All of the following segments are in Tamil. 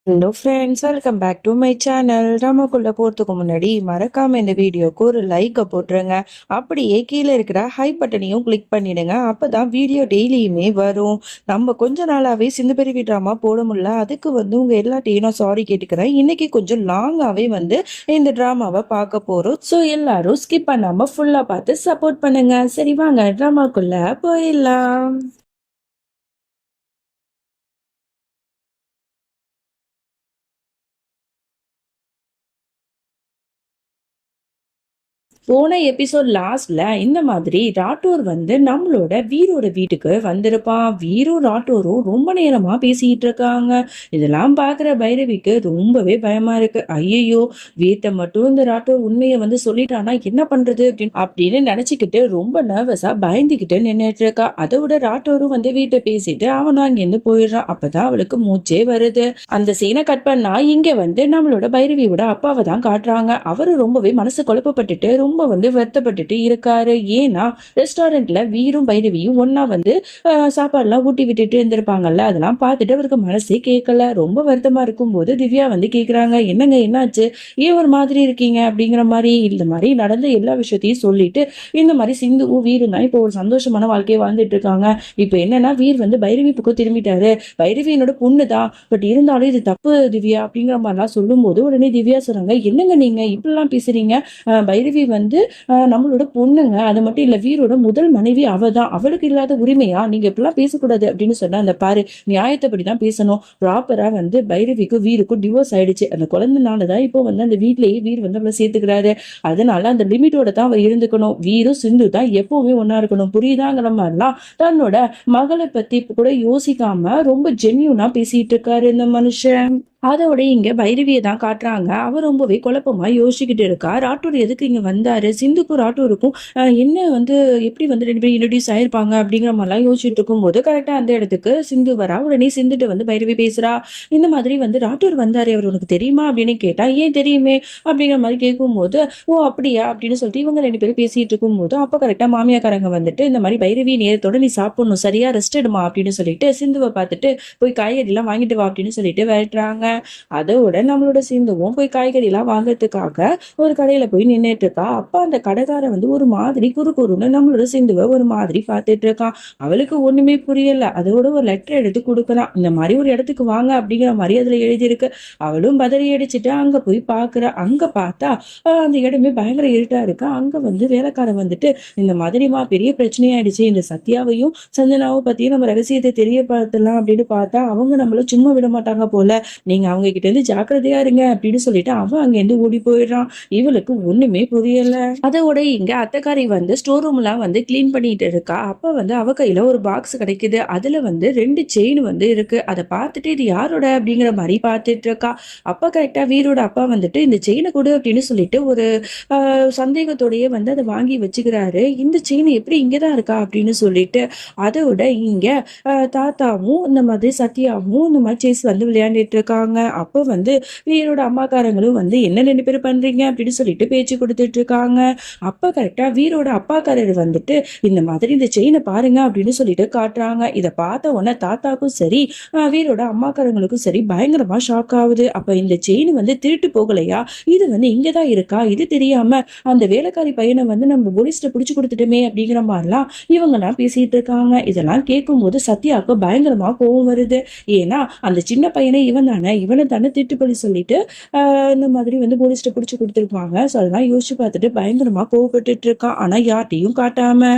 Hello friends, welcome back to my channel. நமக்குள்ள போறதுக்கு முன்னாடி மறக்காம இந்த வீடியோக்கு ஒரு லைக்கை போட்டுருங்க. அப்படியே கீழே இருக்கிற ஹை பட்டனையும் கிளிக் பண்ணிடுங்க. அப்பதான் வீடியோ டெய்லியுமே வரும். நம்ம கொஞ்ச நாளாவே சிந்து பெருவி ட்ராமா போட முடியல. அதுக்கு உங்க எல்லாத்தையும் நான் சாரி கேட்டுக்கிறேன். இன்னைக்கு கொஞ்சம் லாங்காவே இந்த ட்ராமாவை பார்க்க போறோம். ஸோ எல்லாரும் ஸ்கிப் பண்ணாம ஃபுல்லா பார்த்து சப்போர்ட் பண்ணுங்க. சரி வாங்க ட்ராமாக்குள்ள போயிடலாம். போன எபிசோட் லாஸ்ட்ல இந்த மாதிரி ராட்டூர் நம்மளோட வீரோட வீட்டுக்கு வந்திருப்பான். வீரும் ராட்டூரும் ரொம்ப நேரமா பேசிட்டு இருக்காங்க. இதெல்லாம் பாக்குற பைரவிக்கு ரொம்பவே பயமா இருக்கு. ஐயோ, வீட்டை மட்டும் இந்த ராட்டூர் உண்மையை சொல்லிட்டானா என்ன பண்றது அப்படின்னு நினைச்சுக்கிட்டு ரொம்ப நர்வஸா பயந்துகிட்டு நின்றுட்டு இருக்கா. அதை விட ராட்டூரும் வீட்டை பேசிட்டு அவன் அங்கிருந்து போயிடுறான். அப்பதான் அவளுக்கு மூச்சே வருது. அந்த சீனை கட் பண்ணா இங்க நம்மளோட பைரவியோட அப்பாவை தான் காட்டுறாங்க. அவரு ரொம்பவே மனசு குழப்பப்பட்டுட்டு ரொம்ப வருத்தப்பட்டுட்டு இருக்காரு. ஏன்னா ரெஸ்டாரண்ட்ல வீரும் பைரவியும் ஒன்னா சாப்பாடுலாம் ஊட்டி விட்டுட்டு இருந்திருப்பாங்கல்ல. அதெல்லாம் பார்த்துட்டு அவருக்கு மனசே கேட்கல. ரொம்ப வருத்தமா இருக்கும் போது திவ்யா கேக்குறாங்க, என்னங்க என்னாச்சு, ஏன் ஒரு மாதிரி இருக்கீங்க அப்படிங்கிற மாதிரி. இந்த மாதிரி நடந்த எல்லா விஷயத்தையும் சொல்லிட்டு இந்த மாதிரி சிந்துவும் வீரும் தான் இப்போ ஒரு சந்தோஷமான வாழ்க்கையை வாழ்ந்துட்டு இருக்காங்க. இப்ப என்னன்னா வீர் பைரவி பக்கம் திரும்பிட்டாரு. பைரவி என்னோட பொண்ணு தான், பட் இருந்தாலும் இது தப்பு திவ்யா அப்படிங்கிற மாதிரிலாம் சொல்லும் போது உடனே திவ்யா சொல்றாங்க, என்னங்க நீங்க இப்படிலாம் பேசுறீங்க, பைரவி நம்மளோட பொண்ணுங்க, அது மட்டும் இல்ல வீரோட முதல் மனைவி அவ தான், அவளுக்கு இல்லாத உரிமையா நீங்க இப்பெல்லாம் பேசக்கூடாது அப்படின்னு சொன்னா, அந்த பாரு நியாயத்தைப்படிதான் பேசணும். ப்ராப்பரா பைரவிக்கும் வீருக்கும் டிவோர்ஸ் ஆயிடுச்சு. அந்த குழந்தைனாலதான் இப்போ அந்த வீட்லயே வீர் அவளை சேர்த்துக்கிறாரு. அதனால அந்த லிமிட்டோட தான் அவ இருந்துக்கணும். வீரும் சிந்து தான் எப்பவுமே ஒன்னா இருக்கணும், புரியுதாங்கிற மாதிரிலாம் தன்னோட மகளை பத்தி கூட யோசிக்காம ரொம்ப ஜென்யூனா பேசிட்டு இருக்காரு இந்த மனுஷன். அதோட இங்க பைரவியை தான் காட்டுறாங்க. அவர் ரொம்பவே குழப்பமா யோசிச்சுக்கிட்டு இருக்கா. ராட்டூர் எதுக்கு இங்க வந்தாரு, சிந்துக்கும் ராட்டூருக்கும் என்ன எப்படி ரெண்டு பேரும் இன்ட்ரடியூஸ் ஆயிருப்பாங்க அப்படிங்கிற மாதிரிலாம் யோசிச்சுட்டு இருக்கும் போது கரெக்டா அந்த இடத்துக்கு சிந்து வரா. உடனே சிந்துட்டு பைரவி பேசுறா, இந்த மாதிரி ராட்டூர் வந்தாரு, அவர் உனக்கு தெரியுமா அப்படின்னு கேட்டா, ஏன் தெரியுமே அப்படிங்கிற மாதிரி கேட்கும் போது, ஓ அப்படியா அப்படின்னு சொல்லிட்டு இவங்க ரெண்டு பேரும் பேசிட்டு இருக்கும் போது அப்ப கரெக்டா மாமியாக்காரங்க இந்த மாதிரி பைரவி நேரத்தோட நீ சாப்பிடணும், சரியா ரெஸ்ட் எடுமா அப்படின்னு சொல்லிட்டு சிந்துவை பார்த்துட்டு போய் காய்கறி எல்லாம் வாங்கிட்டு வா அப்படின்னு சொல்லிட்டு விரட்டுறாங்க. அதோட நம்மளோட சிந்துவும் போய் காய்கறி எல்லாம் வாங்கறதுக்காக ஒரு கடையில போய் நின்றுட்டு இருக்கா. அப்ப அந்த கடைக்கார ஒரு மாதிரி குறுன்னு நம்மளோட சிந்துவை ஒரு மாதிரி பார்த்துட்டு இருக்கான். அவளுக்கு ஒண்ணுமே புரியல. அதோட ஒரு லெட்டர் எடுத்து கொடுக்கலாம், இந்த மாதிரி ஒரு இடத்துக்கு வாங்க அப்படிங்கிற மாதிரி அதுல எழுதியிருக்கு. அவளும் பதறி அடிச்சுட்டு அங்க போய் பாக்குறா. அங்க பார்த்தா அந்த இடமே பயங்கர இருட்டா இருக்கு. அங்க வேலைக்காரன் இந்த மாதிரிமா பெரிய பிரச்சனையாயிடுச்சு, இந்த சத்யாவையும் சஞ்சனாவும் பத்தியும் நம்ம ரகசியத்தை தெரியப்படுத்தலாம் அப்படின்னு பார்த்தா அவங்க நம்மள சும்மா விட மாட்டாங்க போல, நீங்க அவங்க கிட்ட இருந்து ஜாக்கிரதையா இருங்க அப்படின்னு சொல்லிட்டு அவன் அங்க இருந்து ஓடி போயிடுறான். இவளுக்கு ஒண்ணுமே புரியல. அதோட இங்க அத்தைக்காரி ஸ்டோர் ரூம் எல்லாம் கிளீன் பண்ணிட்டு இருக்கா. அப்ப அவ கையில ஒரு பாக்ஸ் கிடைக்குது. அதுல ரெண்டு செயின் இருக்கு. அதை பார்த்துட்டு இது யாரோட அப்படிங்கிற மாதிரி பார்த்துட்டு இருக்கா. அப்ப கரெக்டா வீரோட அப்பா இந்த செயினை கொடு அப்படின்னு சொல்லிட்டு ஒரு சந்தேகத்தோடய அதை வாங்கி வச்சுக்கிறாரு. இந்த செயின் எப்படி இங்கதான் இருக்கா அப்படின்னு சொல்லிட்டு. அதோட இங்க தாத்தாவும் இந்த மாதிரி சத்யாவும் இந்த மாதிரி சேஸ் விளையாண்டுட்டு இருக்காங்க. அப்போ வீரோட அம்மாக்காரங்களும் என்ன ரெண்டு பேரும் பண்றீங்க அப்படின்னு சொல்லிட்டு பேச்சு கொடுத்துட்டு இருக்காங்க. அப்ப கரெக்டா வீரோட அப்பாக்காரர் இந்த மாதிரி இந்த செயினை பாருங்க அப்படின்னு சொல்லிட்டு காட்டுறாங்க. இதை பார்த்த உடனே தாத்தாக்கும் சரி வீரோட அம்மாக்காரங்களுக்கும் சரி பயங்கரமா ஷாக் ஆகுது. அப்ப இந்த செயின் திருட்டு போகலையா, இது இங்கதான் இருக்கா, இது தெரியாம அந்த வேலைக்காரி பையனை நம்ம போலீஸ்ல பிடிச்சு கொடுத்துட்டோமே அப்படிங்கிற மாதிரிலாம் இவங்கெல்லாம் பேசிட்டு இருக்காங்க. இதெல்லாம் கேட்கும் போது சத்யாவுக்கு பயங்கரமா கோவம் வருது. ஏன்னா அந்த சின்ன பையனை இவனை தானே திட்டுப்படி சொல்லிட்டு இந்த மாதிரி போலீஸ்ட பிடிச்சு கொடுத்துருப்பாங்க. ஸோ அதெல்லாம் யோசிச்சு பார்த்துட்டு பயங்கரமா கோவப்பட்டுட்டு இருக்கான். ஆனா யார்ட்டையும் காட்டாம.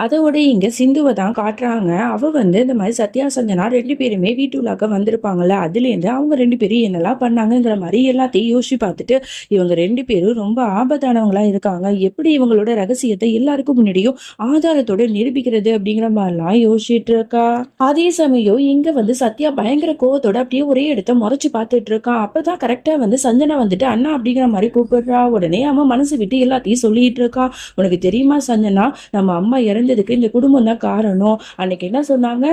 அதோட இங்க சிந்துவை தான் காட்டுறாங்க. அவ இந்த மாதிரி சத்யா சஞ்சனா ரெண்டு பேருமே வீட்டுள்ளாக்க வந்திருப்பாங்கல்ல, அதுலேருந்து அவங்க ரெண்டு பேரும் என்னெல்லாம் பண்ணாங்கிற மாதிரி எல்லாத்தையும் யோசிச்சு பார்த்துட்டு இவங்க ரெண்டு பேரும் ரொம்ப ஆபத்தானவங்களா இருக்காங்க, எப்படி இவங்களோட ரகசியத்தை எல்லாருக்கும் முன்னாடியும் ஆதாரத்தோட நிரூபிக்கிறது அப்படிங்கிற மாதிரிலாம் யோசிச்சுட்டு இருக்கா. அதே சமயம் இங்க சத்யா பயங்கர கோவத்தோட அப்படியே ஒரே இடத்த முறைச்சு பார்த்துட்டு இருக்கான். அப்பதான் கரெக்டா சஞ்சனா அண்ணா அப்படிங்கிற மாதிரி கூப்பிடுறா. உடனே அவன் மனசு விட்டு எல்லாத்தையும் சொல்லிட்டு இருக்கான். உனக்கு தெரியுமா சஞ்சனா, நம்ம அம்மா இழந்ததுக்கு இந்த குடும்பம் தான் காரணம். அன்னைக்கு என்ன சொன்னாங்க,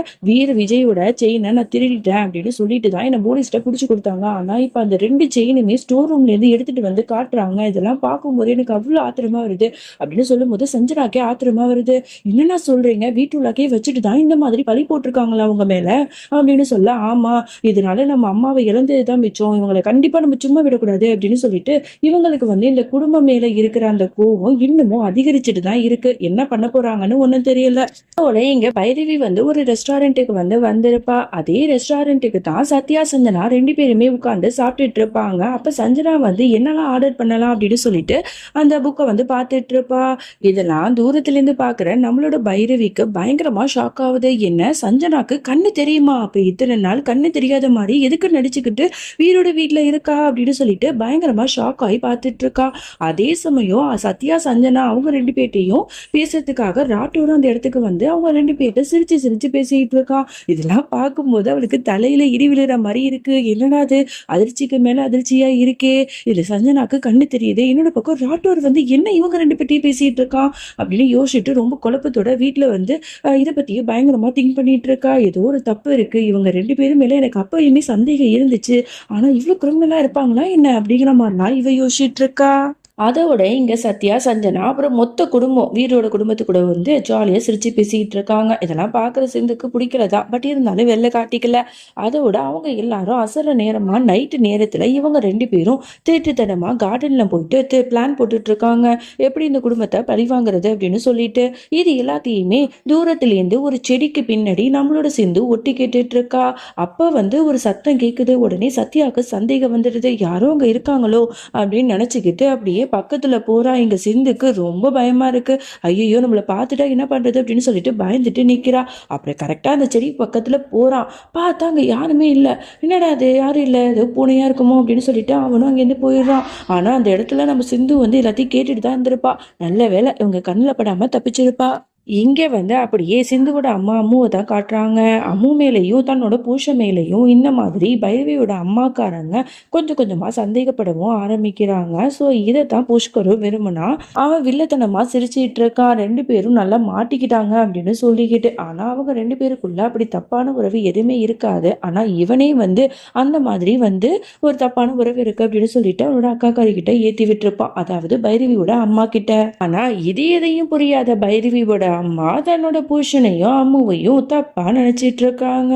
விஜயோட செயினை நான் திருடிட்டேன் அப்படின்னு சொல்லிட்டு தான் என்ன போலீஸ்ட்ட பிடிச்சு கொடுத்தாங்க. ஆனா இப்ப அந்த 2 செயினுமே ஸ்டோர் ரூம்ல இருந்து எடுத்துட்டு வந்து காட்டுறாங்க. இதெல்லாம் பார்க்கும்போது எனக்கு அவ்வளவு ஆத்திரமா வருது அப்படின்னு சொல்லும்போது சஞ்சனாக்கே ஆத்திரமா வருது. என்னன்னா சொல்றீங்க, வீட்டுள்ளாக்கே வச்சுட்டு தான் இந்த மாதிரி பழி போட்டிருக்காங்களா அவங்க மேல அப்படின்னு சொல்ல, ஆமா, இதனால நம்ம அம்மாவை இழந்ததுதான் மிச்சம், இவங்களை கண்டிப்பா நம்ம சும்மா விடக்கூடாது அப்படின்னு சொல்லிட்டு இவங்களுக்கு இந்த குடும்பம் மேல இருக்கிற அந்த கோவம் இன்னமும் அதிகரிச்சுட்டு தான் இருக்கு. என்ன பண்ண போறாங்கன்னு ஒண்ணும் தெரியல. அதோட இங்க பைரவி ஒரு ரெஸ்டாரண்ட்டுக்கு வந்திருப்பா. அதே ரெஸ்டாரண்ட்டுக்கு தான் சத்யா சஞ்சனா 2 பேருமே உட்கார்ந்து சாப்பிட்டுட்டு இருப்பாங்க. அப்ப சஞ்சனா என்னெல்லாம் ஆர்டர் பண்ணலாம் அப்படின்னு சொல்லிட்டு அந்த புக்கை பார்த்துட்டு இருப்பா. இதெல்லாம் தூரத்துல இருந்து பாக்குற நம்மளோட பைரவிக்கு பயங்கரமா ஷாக் ஆகுது. என்ன, சஞ்சனாக்கு கண்ணு தெரியுமா? அப்ப இத்தனை நாள் கண்ணு தெரியாத மாதிரி எதுக்கு நடிச்சுக்கிட்டு வீரோட வீட்டுல இருக்கா அப்படின்னு சொல்லிட்டு பயங்கரமா ஷாக் ஆகி பார்த்துட்டு இருக்கா. அதே சமயம் சத்யா சஞ்சனா அவங்க 2 பேர்ட்டையும் பேசுறதுக்காக ராட்டோரும் அந்த இடத்துக்கு அவங்க 2 பேர்ட்ட சிரிச்சு சிரிச்சு பேசிட்டு இருக்கா. இதெல்லாம் பார்க்கும்போது அவளுக்கு தலையில இடி விழுற மாதிரி இருக்கு. என்னடா அது, அதிர்ச்சிக்கு மேல அதிர்ச்சியா இருக்கே. இது சஞ்சனாக்கு கண்ணு தெரியுது, என்னோட பக்கம் ராட்டோர் என்ன இவங்க 2 பேர்ட்டையும் பேசிட்டு இருக்கான் அப்படின்னு யோசிச்சுட்டு ரொம்ப குழப்பத்தோட வீட்டுல இதை பத்தியே பயங்கரமா திங்க் பண்ணிட்டு இருக்கா. ஏதோ ஒரு தப்பு இருக்கு, இவங்க 2 பேரும் மேல எனக்கு அப்பயுமே சந்தேகம் இருந்துச்சு, ஆனா இவ்வளவு கிரிமினலா இருப்பாங்களா என்ன அப்படிங்கிற மாதிரிலாம் இவ யோசிச்சுட்டு இருக்கா. அதோட இங்க சத்யா சஞ்சனா அப்புறம் மொத்த குடும்பம் வீரோட குடும்பத்து கூட ஜாலியா சிரிச்சு பேசிட்டு இருக்காங்க. இதெல்லாம் பாக்குற சிந்துக்கு பிடிக்கலதா, பட் இருந்தாலும் வெளில காட்டிக்கல. அதோட அவங்க எல்லாரும் அசர நேரமா நைட்டு நேரத்துல இவங்க 2 பேரும் திருட்டுத்தனமா கார்டன்ல போயிட்டு பிளான் போட்டுட்டு இருக்காங்க, எப்படி இந்த குடும்பத்தை பழிவாங்கிறது அப்படின்னு சொல்லிட்டு. இது எல்லாத்தையுமே தூரத்துல இருந்து ஒரு செடிக்கு பின்னாடி நம்மளோட சிந்து ஒட்டி கேட்டுட்டு இருக்கா. அப்ப ஒரு சத்தம் கேக்குது. உடனே சத்யாவுக்கு சந்தேகம் வந்துடுது, யாரோ அங்க இருக்காங்களோ அப்படின்னு நினைச்சுக்கிட்டு அப்படியே பக்கத்துல போறா. இங்க சிந்துக்கு ரொம்ப பயமா இருக்கு. ஐயோ, நம்மள பார்த்துட்டா என்ன பண்றது அப்படின்னு சொல்லிட்டு பயந்துட்டு நிக்கிறா. அப்புறம் கரெக்டா அந்த செடி பக்கத்துல போறான். பார்த்தா அங்க யாருமே இல்ல. என்னடா அது, யாரும் இல்ல, ஏதோ பூனையா இருக்குமோ அப்படின்னு சொல்லிட்டு அவனும் அங்கேருந்து போயிடுறான். ஆனா அந்த இடத்துல நம்ம சிந்து எல்லாத்தையும் கேட்டுட்டு தான் இருந்திருப்பா. நல்ல வேலை இவங்க கண்ணுல படாம தப்பிச்சிருப்பா. இங்கே அப்படியே சிந்துவோட அம்மாவும் தான் காட்டுறாங்க. அம்மு மேலேயும் தன்னோட புருஷன் மேலேயும் இந்த மாதிரி பைரவியோட அம்மாக்காரங்க கொஞ்சம் கொஞ்சமா சந்தேகப்படவும் ஆரம்பிக்கிறாங்க. ஸோ இதைத்தான் புஷ்கரும் விரும்பினா அவன் வில்லத்தனமா சிரிச்சிட்டு இருக்கான். 2 பேரும் நல்லா மாட்டிக்கிட்டாங்க அப்படின்னு சொல்லிக்கிட்டு. ஆனா அவங்க 2 பேருக்குள்ள அப்படி தப்பான உறவு எதுவுமே இருக்காது. ஆனா இவனே அந்த மாதிரி ஒரு தப்பான உறவு இருக்கு அப்படின்னு சொல்லிட்டு அவனோட அக்காக்காரி கிட்ட ஏத்தி விட்டுருப்பான், அதாவது பைரவியோட அம்மா கிட்ட. ஆனா இது எதையும் புரியாத பைரவியோட அம்மா தன்னோட புருஷனையும் அம்முவையும் தப்பா நினைச்சிட்டு இருக்காங்க.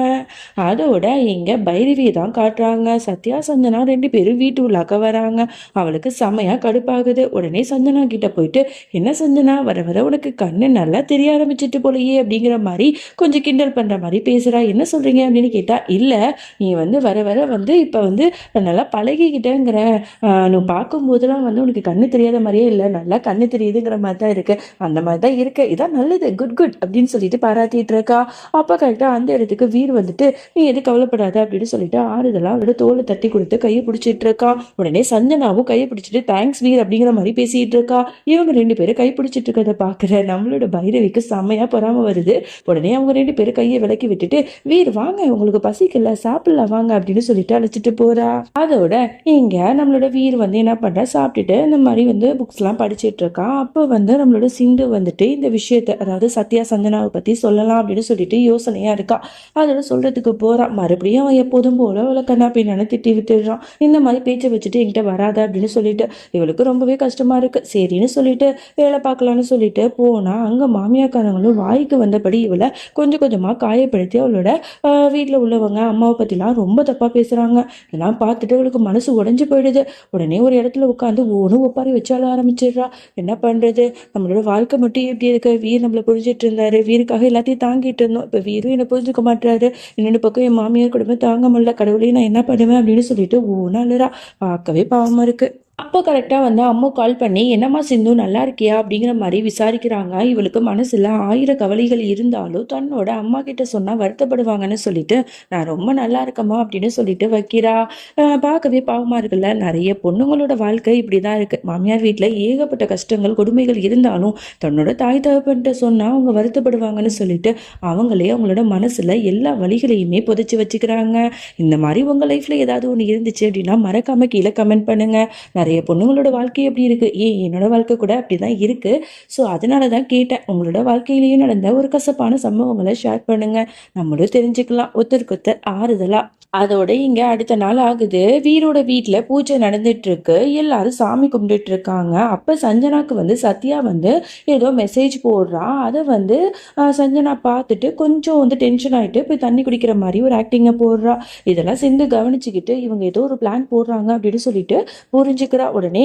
அதோட இங்க பைரவியை தான் காட்டுறாங்க. சத்யா சஞ்சனா 2 பேரும் வீட்டு உள்ளாக்க வராங்க. அவளுக்கு செமையா கடுப்பாகுது. உடனே சஞ்சனா கிட்ட போயிட்டு, என்ன சஞ்சனா, வர வர உனக்கு கண்ணு நல்லா தெரிய ஆரம்பிச்சிட்டு போலையே அப்படிங்கிற மாதிரி கொஞ்சம் கிண்டல் பண்ற மாதிரி பேசுறா. என்ன சொல்றீங்க அப்படின்னு கேட்டா, இல்ல நீ வர வர இப்ப நல்லா பழகிக்கிட்டேங்கிற, நீ பார்க்கும் போதெல்லாம் உனக்கு கண்ணு தெரியாத மாதிரியே இல்லை, நல்லா கண்ணு தெரியுதுங்கிற மாதிரி தான் இருக்கு, அந்த மாதிரி தான் இருக்கு, இதான் நல்லது, குட் குட் அப்படின்னு சொல்லிட்டு பாராட்டிட்டு இருக்கா. அப்ப கரெக்டா அந்த இடத்துக்கு வீர் நீ எது கவலைப்படாத அப்படின்னு சொல்லிட்டு ஆறுதலா அவரோட தோலை தட்டி கொடுத்து கையை பிடிச்சிட்டு இருக்கா. உடனே சஞ்சனாவும் கையை பிடிச்சிட்டு தேங்க்ஸ் வீர் அப்படிங்கிற மாதிரி பேசிட்டு இருக்கா. இவங்க 2 பேரும் கை பிடிச்சிட்டு இருக்கிறத பாக்குற நம்மளோட பைரவிக்கு செம்மையா பொறாம வருது. உடனே அவங்க 2 பேரும் கையை விலக்கி விட்டுட்டு, வீர் வாங்க, உங்களுக்கு பசிக்கல, சாப்பிடலாம் வாங்க அப்படின்னு சொல்லிட்டு அழைச்சிட்டு போறா. அதோட இங்க நம்மளோட வீர் என்ன பண்றா, சாப்பிட்டுட்டு இந்த மாதிரி புக்ஸ் எல்லாம் படிச்சிட்டு இருக்கா. அப்ப நம்மளோட சிந்து இந்த விஷயத்த, அதாவது சத்யா சஞ்சனாவை பத்தி சொல்லலாம் அப்படின்னு சொல்லிட்டு யோசனையா இருக்கா. அதோட சொல்றதுக்கு போறான். மறுபடியும் அவன் எப்போதும் போல அவளை கண்ணா பின்னான்னு திட்டி விட்டுடுறான். இந்த மாதிரி பேச்சை வச்சுட்டு என்கிட்ட வராத அப்படின்னு சொல்லிட்டு. இவளுக்கு ரொம்பவே கஷ்டமா இருக்கு. சரின்னு சொல்லிட்டு வேலை பார்க்கலான்னு சொல்லிட்டு போனா அங்க மாமியாக்காரங்களும் வாய்க்கு வந்தபடி இவளை கொஞ்சம் கொஞ்சமா காயப்படுத்தி அவளோட வீட்டுல உள்ளவங்க அம்மாவை பத்திலாம் ரொம்ப தப்பா பேசுறாங்க. இதெல்லாம் பார்த்துட்டு அவளுக்கு மனசு உடைஞ்சு போயிடுது. உடனே ஒரு இடத்துல உட்காந்து ஒவ்வொன்றும் ஒப்பாரி வச்சால ஆரம்பிச்சிடுறா. என்ன பண்றது, நம்மளோட வாழ்க்கை மட்டும் எப்படி இருக்கு, வீர் நம்மளை புரிஞ்சிட்டு இருந்தாரு, வீருக்காக எல்லாத்தையும் தாங்கிட்டு இருந்தோம், இப்ப வீரும் என்னை புரிஞ்சுக்க மாட்டாரு, இன்னொரு பக்கம் என் மாமியார் குடும்பம் தாங்க முடியல, கடவுளையும் நான் என்ன பண்ணுவேன் அப்படின்னு சொல்லிட்டு ஒவ்வொன்றா அழுறா. பார்க்கவே பாவமா இருக்கு. அப்போ கரெக்டாக அம்மா கால் பண்ணி, என்னம்மா சிந்து நல்லா இருக்கியா அப்படிங்கிற மாதிரி விசாரிக்கிறாங்க. இவளுக்கு மனசுல 1000 கவலைகள் இருந்தாலும் தன்னோட அம்மா கிட்ட சொன்னா வருத்தப்படுவாங்கன்னு சொல்லிட்டு, நான் ரொம்ப நல்லா இருக்கம்மா அப்படின்னு சொல்லிட்டு வைக்கிறா. பார்க்கவே பாவமா இருக்குல்ல. நிறைய பொண்ணுங்களோட வாழ்க்கை இப்படிதான் இருக்கு. மாமியார் வீட்டுல ஏகப்பட்ட கஷ்டங்கள் கொடுமைகள் இருந்தாலும் தன்னோட தாய் தகப்பன்கிட்ட சொன்னா அவங்க வருத்தப்படுவாங்கன்னு சொல்லிட்டு அவங்களே அவங்களோட மனசுல எல்லா வழிகளையுமே புதைச்சி வச்சுக்கிறாங்க. இந்த மாதிரி உங்க லைஃப்ல ஏதாவது ஒண்ணு இருந்துச்சு அப்படின்னா மறக்காம கீழே கமெண்ட் பண்ணுங்க. நிறைய பொண்ணுங்களோட வாழ்க்கை எப்படி இருக்கு, என்னோட வாழ்க்கை கூட அப்படிதான் இருக்கு. ஸோ அதனால தான் கேட்டேன். உங்களோட வாழ்க்கையிலேயே நடந்த ஒரு கசப்பான சம்பவங்களை ஷேர் பண்ணுங்க. நம்மளும் தெரிஞ்சுக்கலாம் ஒருத்தருக்கு ஒருத்தர் ஆறுதலா. அதோட இங்க அடுத்த நாள் ஆகுது. வீரோட வீட்ல பூஜை நடந்துட்டு இருக்கு. எல்லாரும் சாமி கும்பிட்டுட்டு இருக்காங்க. அப்ப சஞ்சனாக்கு வந்து சத்யா வந்து ஏதோ மெசேஜ் போடுறா. அதை வந்து சஞ்சனா பார்த்துட்டு கொஞ்சம் வந்து டென்ஷன் ஆயிட்டு போய் தண்ணி குடிக்கிற மாதிரி ஒரு ஆக்டிங்கை போடுறா. இதெல்லாம் சிந்து கவனிச்சுக்கிட்டு இவங்க ஏதோ ஒரு பிளான் போடுறாங்க அப்படின்னு சொல்லிட்டு புரிஞ்சுக்கிறா. உடனே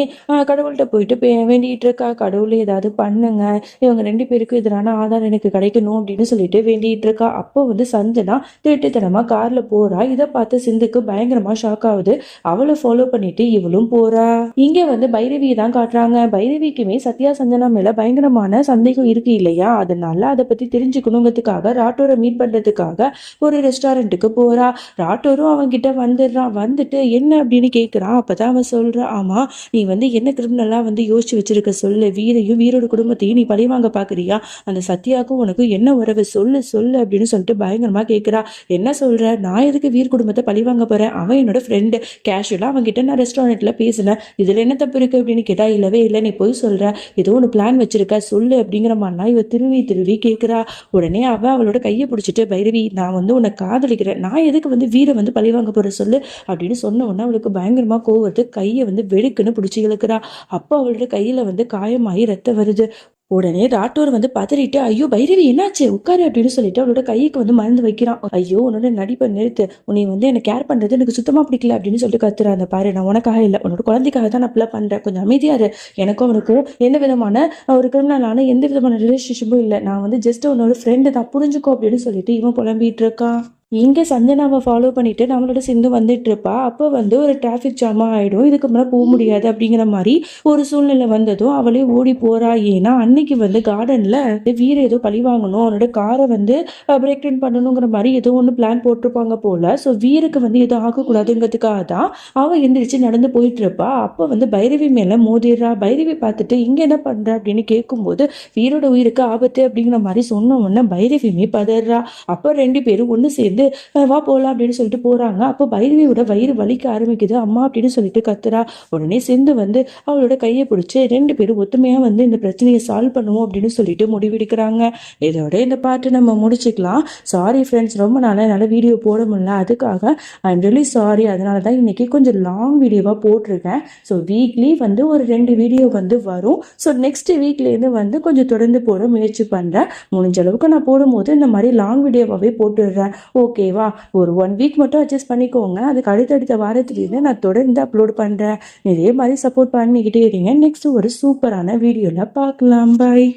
கடவுள்கிட்ட போயிட்டு வேண்டிட்டு இருக்கா. கடவுள் ஏதாவது பண்ணுங்க, இவங்க 2 பேருக்கும் எதிரான ஆதாரம் எனக்கு கிடைக்கணும் அப்படின்னு சொல்லிட்டு வேண்டிட்டு இருக்கா. அப்போ வந்து சஞ்சனா திருட்டுத்தனமா கார்ல போறா. இதை பார்த்து சிந்துக்கு பயங்கரமா ஷாக் ஆகுது. அவளை ஃபாலோ பண்ணிட்டு இவளும் போறா. இங்க வந்து பைரவியை தான் காட்டுறாங்க. பைரவிக்குமே சத்யா சஞ்சனா மேல பயங்கரமான சந்தேகம் இருக்கு இல்லையா, அதனால அதை பத்தி தெரிஞ்சுக்கணுங்கிறதுக்காக ராட்டோரை மீட் பண்றதுக்காக ஒரு ரெஸ்டாரண்ட்டுக்கு போறா. ராட்டோரும் அவங்க கிட்ட வந்துடுறான். வந்துட்டு என்ன அப்படின்னு கேட்குறான். அப்பதான் அவன் சொல்றான், ஆமா நீ வந்து என்ன கிரிமினலா வந்து யோசிச்சு வச்சிருக்க சொல்லு, வீரையும் வீரோட குடும்பத்தையும் நீ பழிவாங்க பாக்குறியா, அந்த சத்யாவுக்கும் உனக்கு என்ன உறவு சொல்லு சொல்லு அப்படின்னு சொல்லிட்டு பயங்கரமா கேட்கிறா. என்ன சொல்ற, நான் எதுக்கு வீர் குடும்பத்தை பழிவாங்க போறேன், அவன் என்னோட ஃப்ரெண்டு, கேஷுவலா அவன் கிட்ட நான் ரெஸ்டாரண்ட்ல பேசினேன், இதுல என்ன தப்பு இருக்கு அப்படின்னு கேட்டா, இல்லவே இல்லை நீ போய் சொல்ற, ஏதோ ஒன்று பிளான் வச்சிருக்க சொல்லு அப்படிங்கிற மாதிரிலாம் இவ திருவி திருவி கேட்கிறா. உடனே அவளோட கையை பிடிச்சிட்டு, பைரவி நான் வந்து உன்னை காதலிக்கிறேன், நான் எதுக்கு வந்து வீரை வந்து பழிவாங்க போற சொல்லு அப்படின்னு சொன்ன உடனே அவளுக்கு பயங்கரமா கோவத்து கையை வந்து வெடுக்குன்னு பிடிச்சி இழுக்கிறா. அப்போ அவளோட கையில வந்து காயமாயி ரத்தம் வருது. உடனே ராட்டோர் வந்து பதறிட்டு, ஐயோ பைரவி என்னாச்சு உட்காரு அப்படின்னு சொல்லிட்டு அவளோட கைக்கு வந்து மருந்து வைக்கிறான். ஐயோ உன்னோட நடிப்பை நிறுத்து, உன்னை வந்து என்ன கேர் பண்றது எனக்கு சுத்தமா பிடிக்கல அப்படின்னு சொல்லிட்டு கத்துறா. அந்த பாரு நான் உனக்காக இல்லை, உன்னோட குழந்தைக்காக தான் நான் அப்படிலாம் பண்றேன், கொஞ்சம் அமைதியா இரு, எனக்கும் அவனுக்கும் எந்த விதமான ஒரு கிரிமினலான எந்த விதமான ரிலேஷன்ஷிப்பும் இல்லை, நான் வந்து ஜஸ்ட் உன்னோட ஃப்ரெண்டு தான், புரிஞ்சுக்கோ அப்படின்னு சொல்லிட்டு இவன் புலம்பிட்டு இருக்கான். இங்கே சஞ்சனாவை ஃபாலோ பண்ணிட்டு நம்மளோட சிந்து வந்துட்டு இருப்பா. அப்போ வந்து ஒரு டிராஃபிக் ஜாமா ஆயிடும், இதுக்கு மேலே போக முடியாது அப்படிங்கிற மாதிரி ஒரு சூழ்நிலை வந்ததும் அவளே ஓடி போறா. ஏன்னா அன்னைக்கு வந்து கார்டன்ல வீர ஏதோ பழி வாங்கணும், அவனோட காரை வந்து பிரேக் டவுன் பண்ணணுங்கிற மாதிரி ஏதோ ஒன்று பிளான் போட்டிருப்பாங்க போல. ஸோ வீருக்கு வந்து எதுவும் ஆகக்கூடாதுங்கிறதுக்காக தான் அவள் எந்திரிச்சு நடந்து போயிட்டு இருப்பா. அப்போ வந்து பைரவி மேல மோதிடுறா. பைரவி பார்த்துட்டு இங்க என்ன பண்ற அப்படின்னு கேட்கும்போது, வீரோட உயிருக்கு ஆபத்து அப்படிங்கிற மாதிரி சொன்ன உடனே பைரவியுமே பதறா. அப்போ 2 பேரும் ஒன்று சேர்ந்து வா போலாம் அப்படின்னு சொல்லிட்டு போறாங்க. அப்போ பைரவியோட வயிறு வலிக்க ஆரம்பிக்குது. அம்மா அப்படின்னு சொல்லிட்டு கத்துறா. உடனே சிந்து வந்து அவளோட கையை பிடிச்சி 2 பேரும் ஒத்துமையா வந்து இந்த பிரச்சனையை சால்வ் பண்ணுவோம் அப்படின்னு சொல்லிட்டு முடிவெடுக்கிறாங்க. இதோட இந்த பாட்டு நம்ம முடிச்சுக்கலாம். சாரி ஃப்ரெண்ட்ஸ், ரொம்ப நாளாக என்னால் வீடியோ போட முடியல, அதுக்காக ஐ எம் ரியலி சாரி. அதனால தான் இன்னைக்கு கொஞ்சம் லாங் வீடியோவாக போட்டிருக்கேன். ஸோ வீக்லி வந்து ஒரு 2 வீடியோ வந்து வரும். ஸோ நெக்ஸ்ட் வீக்லேருந்து வந்து கொஞ்சம் தொடர்ந்து போட முயற்சி பண்ணுறேன். முடிஞ்ச அளவுக்கு நான் போடும்போது இந்த மாதிரி லாங் வீடியோவாகவே போட்டுடுறேன். ஓகேவா, ஒரு 1 வீக் மட்டும் அட்ஜஸ்ட் பண்ணிக்கோங்க. அதுக்கு அடுத்தடுத்த வாரத்துலேருந்து நான் தொடர்ந்து அப்லோட் பண்ணுறேன். இதே மாதிரி சப்போர்ட் பண்ணிக்கிட்டே இருங்க. நெக்ஸ்ட் ஒரு சூப்பரான வீடியோவில் பார்க்கலாம். பாய்.